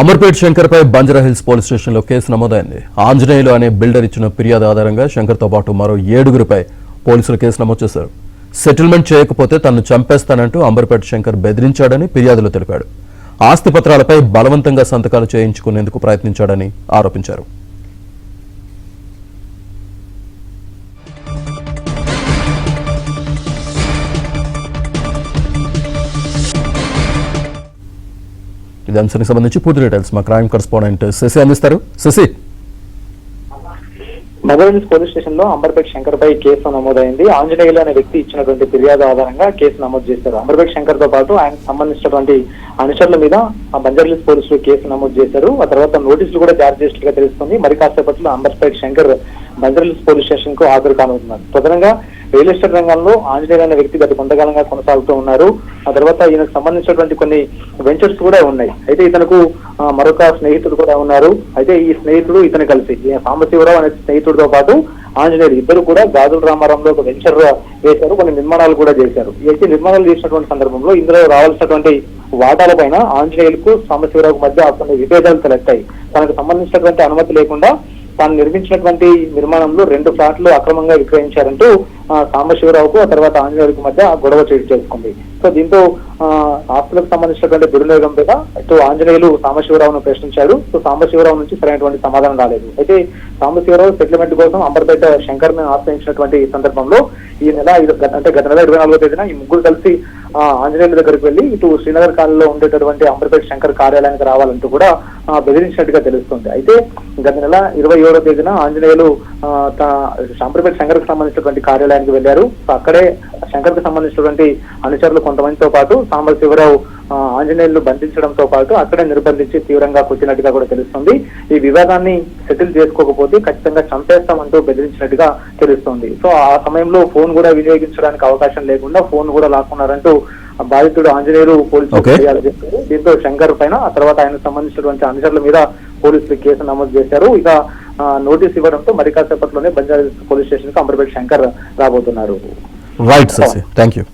అమర్పేట్ శంకర్ పై Banjara Hills police స్టేషన్లో case నమోదైంది. ఆంజనేయులు అనే బిల్డర్ ఇచ్చిన ఫిర్యాదు ఆధారంగా శంకర్తో పాటు మరో 7గురిపై పోలీసులు కేసు నమోదు చేశారు. సెటిల్మెంట్ చేయకపోతే తనను చంపేస్తానంటూ అమర్పేట్ శంకర్ బెదిరించాడని ఫిర్యాదులో తెలిపాడు. ఆస్తి పత్రాలపై బలవంతంగా సంతకాలు చేయించుకునేందుకు ప్రయత్నించాడని ఆరోపించారు. ఇదే అంశానికి సంబంధించి పూర్తి డీటెయిల్స్ మా క్రైమ్ కరెస్పాండెంట్ శశి అందిస్తారు. శశి, బంజారాహిల్స్ పోలీస్ స్టేషన్ లో అంబర్పేట్ శంకర్ పై కేసు నమోదైంది. ఆంజనేయులు అనే వ్యక్తి ఇచ్చినటువంటి ఫిర్యాదు ఆధారంగా కేసు నమోదు చేశారు. అంబర్పేట్ శంకర్ తో పాటు ఆయనకు సంబంధించినటువంటి అనుచరుల మీద బంజారాహిల్స్ పోలీసులు కేసు నమోదు చేశారు. ఆ తర్వాత నోటీసులు కూడా జారీ చేసినట్టుగా తెలుస్తుంది. మరి కాసేపట్లో అంబర్పేట్ శంకర్ బంజారాహిల్స్ పోలీస్ స్టేషన్ కు హాజరు కానున్నారు. ప్రధానంగా రియల్ ఎస్టేట్ రంగంలో ఆంజనేయులు అనే వ్యక్తి గత కొంతకాలంగా కొనసాగుతూ ఉన్నారు. ఆ తర్వాత ఈయనకు సంబంధించినటువంటి కొన్ని వెంచర్స్ కూడా ఉన్నాయి. అయితే ఇతనికి మరొక స్నేహితుడు కూడా ఉన్నారు. అయితే ఈ స్నేహితుడు ఇతను కలిసి సాంబశివరావు అనే స్నేహితుడితో పాటు ఆంజనేయులు ఇద్దరు కూడా గాజుల రామారంలో ఒక వెంచర్ వేశారు. కొన్ని నిర్మాణాలు కూడా చేశారు. అయితే నిర్మాణాలు చేసినటువంటి సందర్భంలో ఇందులో రావాల్సినటువంటి వాటాల పైన ఆంజనేయులకు సాంబశివరావుకు మధ్య కొన్ని విభేదాలు తలెత్తాయి. తనకు సంబంధించినటువంటి అనుమతి లేకుండా తాను నిర్మించినటువంటి నిర్మాణంలో 2 ఫ్లాట్లు అక్రమంగా విక్రయించారంటూ సాంబశివరావుకు ఆ తర్వాత ఆంజనేయులకు మధ్య గొడవ చేసుకుంది. సో దీంతో ఆస్తులకు సంబంధించినటువంటి దుర్వినియోగం మీద ఇటు ఆంజనేయులు సాంబశివరావును ప్రశ్నించాడు. సో సాంబశివరావు నుంచి సరైనటువంటి సమాధానం రాలేదు. అయితే సాంబశివరావు సెటిల్మెంట్ కోసం అంబర్పేట శంకర్ ని ఆశ్రయించినటువంటి సందర్భంలో ఈ నెల అంటే గత నెల 24వ తేదీన ఈ ముగ్గురు కలిసి ఆంజనేయుల దగ్గరికి వెళ్లి ఇటు శ్రీనగర్ కాలనీలో ఉండేటటువంటి అంబర్పేట శంకర్ కార్యాలయానికి రావాలంటూ కూడా బెదిరించినట్టుగా తెలుస్తుంది. అయితే గత నెల 27వ తేదీన ఆంజనేయులు అంబర్పేట శంకర్ కి సంబంధించినటువంటి కార్యాలయానికి వెళ్లారు. సో అక్కడే శంకర్ కి సంబంధించినటువంటి అనుచరులు కొంతమందితో పాటు సాంబశివరావు ఆంజనేయులు బంధించడంతో పాటు అక్కడే నిర్బంధించి తీవ్రంగా కొట్టినట్టుగా కూడా తెలుస్తుంది. ఈ వివాదాన్ని సెటిల్ చేసుకోకపోతే ఖచ్చితంగా చంపేస్తామంటూ బెదిరించినట్టుగా తెలుస్తుంది. సో ఆ సమయంలో ఫోన్ కూడా వినియోగించడానికి అవకాశం లేకుండా ఫోన్ కూడా లాక్కున్నారంటూ బాధితుడు ఆంజనేయులు పోలీసులు ఫిర్యాదు చేశారు. దీంతో శంకర్ పైన ఆ తర్వాత ఆయనకు సంబంధించినటువంటి అనుచరుల మీద పోలీసులు కేసు నమోదు చేశారు. ఇక నోటీస్ ఇవ్వడంతో మరి కాసేపట్లోనే బంజారాహిల్స్ పోలీస్ స్టేషన్ కు అంబర్పేట శంకర్ రాబోతున్నారు. Right Shashi, thank you.